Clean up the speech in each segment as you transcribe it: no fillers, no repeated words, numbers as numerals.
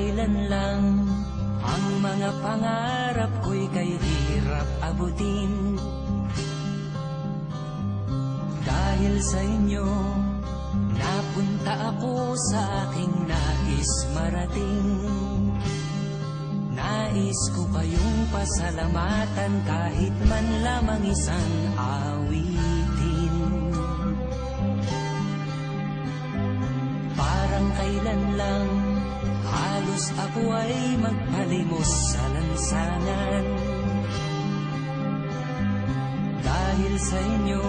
kailan lang ang mga pangarap ko'y kay hirap abutin. Dahil sa inyo, napunta ako sa aking nais marating. Nais ko kayong pasalamatan kahit man lamang isang awitin. Parang kailan lang halos ako ay magpalimos sa lansangan. Dahil sa inyo,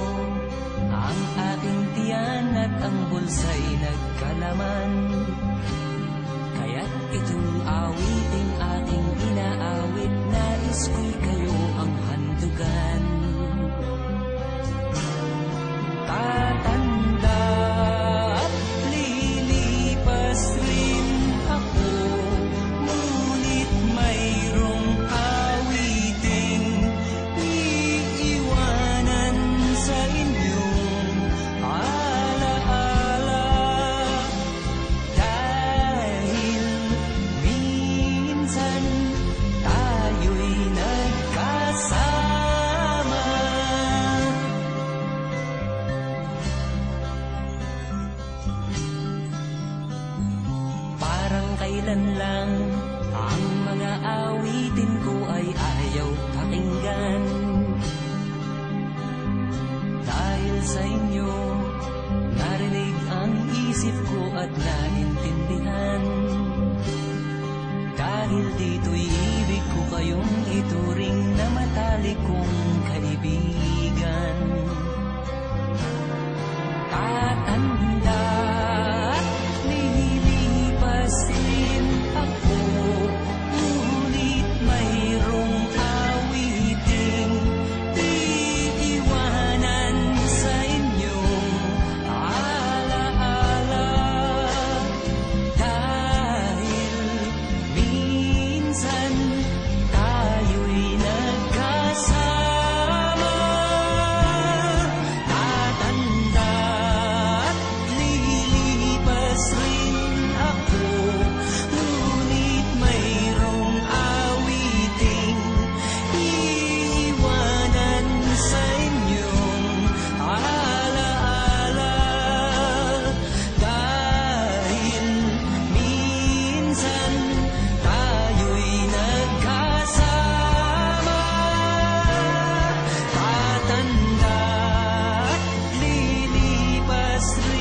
ang aking tiyan at ang bulsa'y nagkalaman. Kaya't itong awiting aking inaawit, nais ko'y kayo ang handugan. Tatanda at lilipas rin ako, ngunit mayroong awiting iiwanan sa inyong alaala. Dahil minsan tayo'y nagkasama. Parang kailan lang ang mga awitin ko ay ayaw pakinggan. Dahil sa inyo, narinig ang isip ko at naintindihan. Dahil dito'y ibig ko kayong ituring na matalik kong kaibigan. Tatanda at lilipas rin ako, ngunit mayroong awiting iiwanan sa inyong alaala. Dahil minsan tayo'y nagkasama. Tatanda at lilipas rin ako, ngunit mayroong awiting iiwanan sa inyong alaala. Dahil minsan tayo'y nagkasama. Tatanda at lilipas rin